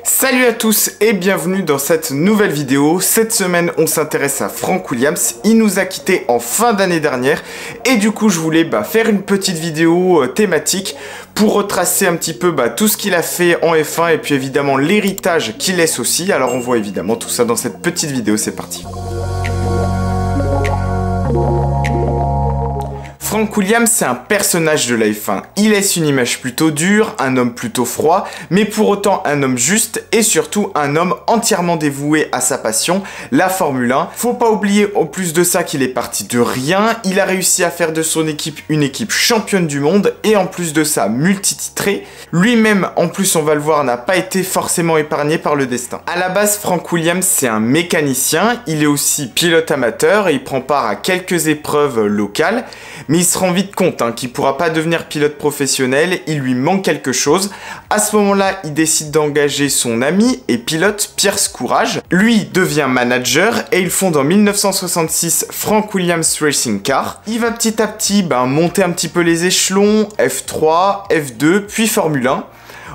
Salut à tous et bienvenue dans cette nouvelle vidéo. Cette semaine, on s'intéresse à Frank Williams. Il nous a quittés en fin d'année dernière et du coup, je voulais faire une petite vidéo thématique pour retracer un petit peu tout ce qu'il a fait en F1 et puis évidemment l'héritage qu'il laisse aussi. Alors on voit évidemment tout ça dans cette petite vidéo, c'est parti. Frank Williams, c'est un personnage de la F1. Il laisse une image plutôt dure, un homme plutôt froid, mais pour autant un homme juste et surtout un homme entièrement dévoué à sa passion, la Formule 1. Faut pas oublier en plus de ça qu'il est parti de rien, il a réussi à faire de son équipe une équipe championne du monde et en plus de ça multititré. Lui-même, en plus on va le voir, n'a pas été forcément épargné par le destin. À la base, Frank Williams, c'est un mécanicien, il est aussi pilote amateur et il prend part à quelques épreuves locales, mais il se rend vite compte qu'il ne pourra pas devenir pilote professionnel, il lui manque quelque chose. À ce moment-là, il décide d'engager son ami et pilote Pierce Courage. Lui devient manager et il fonde en 1966 Frank Williams Racing Car. Il va petit à petit monter un petit peu les échelons, F3, F2, puis Formule 1.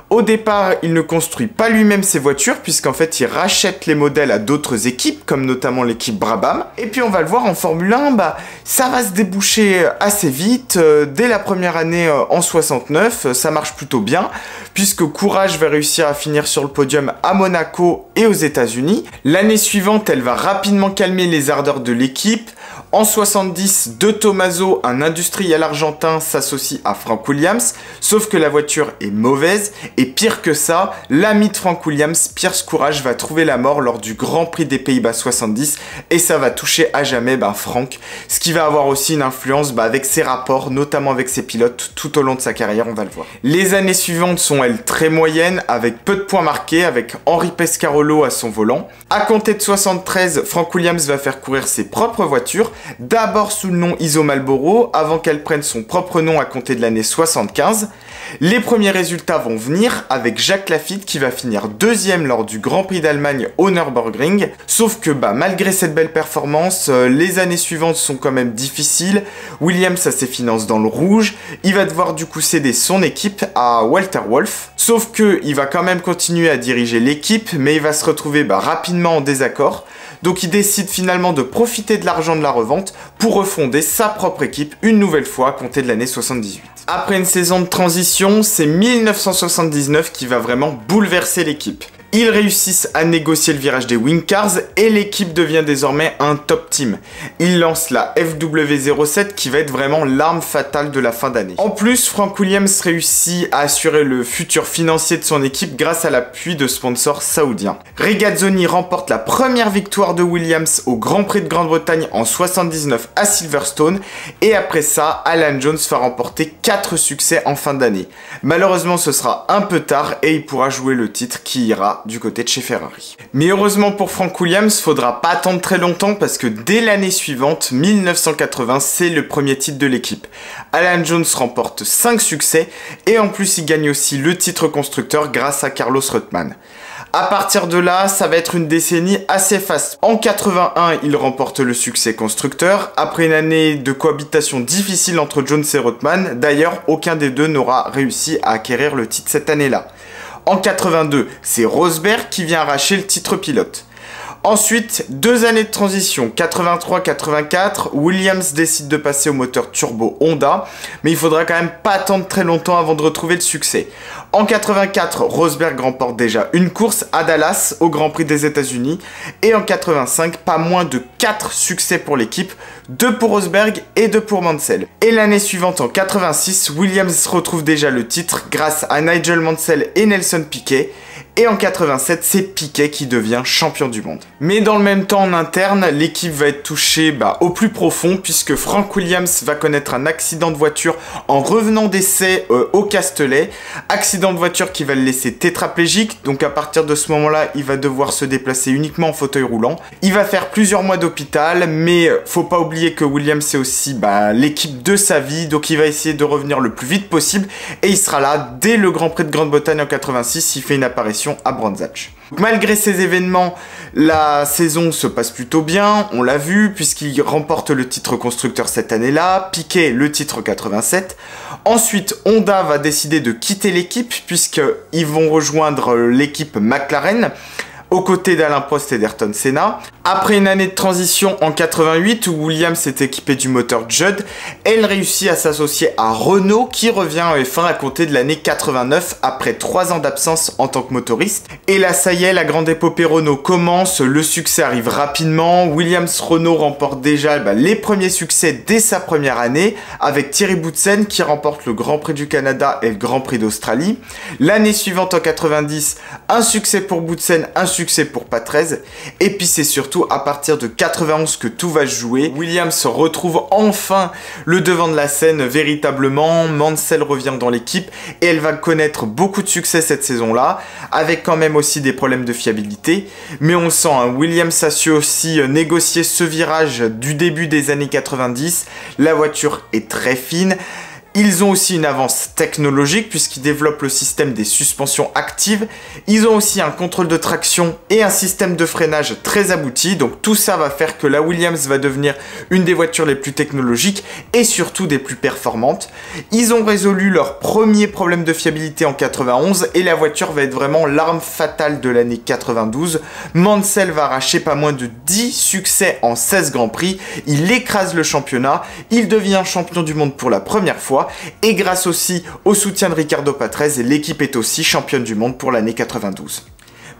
Au départ, il ne construit pas lui-même ses voitures, puisqu'en fait, il rachète les modèles à d'autres équipes, comme notamment l'équipe Brabham. Et puis, on va le voir en Formule 1, ça va se déboucher assez vite. Dès la première année en 69, ça marche plutôt bien, puisque Courage va réussir à finir sur le podium à Monaco et aux États-Unis. L'année suivante, elle va rapidement calmer les ardeurs de l'équipe. En 70, De Tomaso, un industriel argentin, s'associe à Frank Williams, sauf que la voiture est mauvaise, et pire que ça, l'ami de Frank Williams, Pierce Courage, va trouver la mort lors du Grand Prix des Pays-Bas 70, et ça va toucher à jamais Frank, ce qui va avoir aussi une influence avec ses rapports, notamment avec ses pilotes, tout au long de sa carrière, on va le voir. Les années suivantes sont, elles, très moyennes, avec peu de points marqués, avec Henri Pescarolo à son volant. À compter de 73, Frank Williams va faire courir ses propres voitures, d'abord sous le nom Iso Marlboro, avant qu'elle prenne son propre nom à compter de l'année 75. Les premiers résultats vont venir avec Jacques Laffite qui va finir deuxième lors du Grand Prix d'Allemagne au Nürburgring. Sauf que malgré cette belle performance, les années suivantes sont quand même difficiles. Williams a ses finances dans le rouge. Il va devoir du coup céder son équipe à Walter Wolf. Sauf que il va quand même continuer à diriger l'équipe, mais il va se retrouver rapidement en désaccord. Donc il décide finalement de profiter de l'argent de la revente pour refonder sa propre équipe une nouvelle fois à compter de l'année 78. Après une saison de transition, c'est 1979 qui va vraiment bouleverser l'équipe. Ils réussissent à négocier le virage des Wing Cars et l'équipe devient désormais un top team. Ils lancent la FW07 qui va être vraiment l'arme fatale de la fin d'année. En plus, Frank Williams réussit à assurer le futur financier de son équipe grâce à l'appui de sponsors saoudiens. Regazzoni remporte la première victoire de Williams au Grand Prix de Grande-Bretagne en 79 à Silverstone et après ça, Alan Jones va remporter 4 succès en fin d'année. Malheureusement, ce sera un peu tard et il pourra jouer le titre qui ira du côté de chez Ferrari. Mais heureusement pour Frank Williams, faudra pas attendre très longtemps parce que dès l'année suivante, 1980, c'est le premier titre de l'équipe. Alan Jones remporte 5 succès et en plus il gagne aussi le titre constructeur grâce à Carlos Reutemann. À partir de là, ça va être une décennie assez faste. En 81, il remporte le succès constructeur, après une année de cohabitation difficile entre Jones et Reutemann. D'ailleurs, aucun des deux n'aura réussi à acquérir le titre cette année-là. En 82, c'est Rosberg qui vient arracher le titre pilote. Ensuite, 2 années de transition, 83-84, Williams décide de passer au moteur turbo Honda, mais il faudra quand même pas attendre très longtemps avant de retrouver le succès. En 84, Rosberg remporte déjà une course à Dallas au Grand Prix des États-Unis, et en 85, pas moins de 4 succès pour l'équipe, 2 pour Rosberg et 2 pour Mansell. Et l'année suivante, en 86, Williams retrouve déjà le titre grâce à Nigel Mansell et Nelson Piquet. Et en 87, c'est Piquet qui devient champion du monde. Mais dans le même temps, en interne, l'équipe va être touchée au plus profond puisque Frank Williams va connaître un accident de voiture en revenant d'essai au Castellet. Accident de voiture qui va le laisser tétraplégique. Donc à partir de ce moment-là, il va devoir se déplacer uniquement en fauteuil roulant. Il va faire plusieurs mois d'hôpital, mais faut pas oublier que Williams c'est aussi l'équipe de sa vie. Donc il va essayer de revenir le plus vite possible et il sera là dès le Grand Prix de Grande-Bretagne en 86. Il fait une apparition qualification à Brands Hatch. Malgré ces événements, la saison se passe plutôt bien, on l'a vu, puisqu'il remporte le titre constructeur cette année-là, Piquet le titre 87. Ensuite, Honda va décider de quitter l'équipe, puisqu'ils vont rejoindre l'équipe McLaren, aux côtés d'Alain Prost et d'Ayrton Senna. Après une année de transition en 88 où Williams s'est équipé du moteur Judd, elle réussit à s'associer à Renault qui revient en F1 à compter de l'année 89 après 3 ans d'absence en tant que motoriste. Et là ça y est, la grande épopée Renault commence, le succès arrive rapidement, Williams-Renault remporte déjà les premiers succès dès sa première année avec Thierry Boutsen qui remporte le Grand Prix du Canada et le Grand Prix d'Australie. L'année suivante en 90, un succès pour Boutsen, un succès pour Patrese, et puis c'est surtout à partir de 91 que tout va se jouer. Williams retrouve enfin le devant de la scène véritablement, Mansell revient dans l'équipe et elle va connaître beaucoup de succès cette saison-là, avec quand même aussi des problèmes de fiabilité, mais on sent, Williams a su aussi négocier ce virage du début des années 90, la voiture est très fine. Ils ont aussi une avance technologique puisqu'ils développent le système des suspensions actives. Ils ont aussi un contrôle de traction et un système de freinage très abouti. Donc tout ça va faire que la Williams va devenir une des voitures les plus technologiques et surtout des plus performantes. Ils ont résolu leur premier problème de fiabilité en 91 et la voiture va être vraiment l'arme fatale de l'année 92. Mansell va arracher pas moins de 10 succès en 16 Grands Prix. Il écrase le championnat. Il devient champion du monde pour la première fois. Et grâce aussi au soutien de Riccardo Patrese, l'équipe est aussi championne du monde pour l'année 92.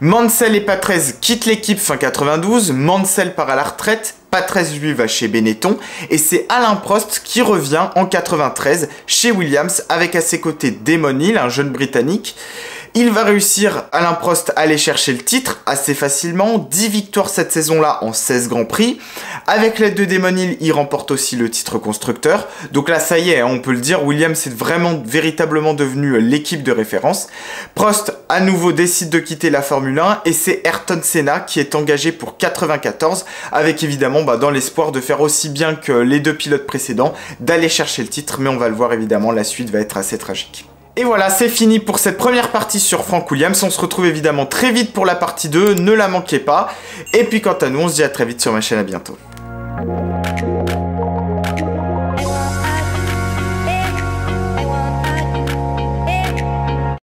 Mansell et Patrese quittent l'équipe fin 92, Mansell part à la retraite, Patrese lui va chez Benetton et c'est Alain Prost qui revient en 93 chez Williams avec à ses côtés Damon Hill, un jeune Britannique. Il va réussir, Alain Prost, à aller chercher le titre assez facilement, 10 victoires cette saison-là en 16 Grands Prix. Avec l'aide de Damon Hill, il remporte aussi le titre constructeur. Donc là, ça y est, on peut le dire, Williams est vraiment véritablement devenu l'équipe de référence. Prost, à nouveau, décide de quitter la Formule 1 et c'est Ayrton Senna qui est engagé pour 94, avec évidemment dans l'espoir de faire aussi bien que les deux pilotes précédents, d'aller chercher le titre, mais on va le voir évidemment, la suite va être assez tragique. Et voilà, c'est fini pour cette première partie sur Frank Williams. On se retrouve évidemment très vite pour la partie 2, ne la manquez pas. Et puis quant à nous, on se dit à très vite sur ma chaîne, à bientôt.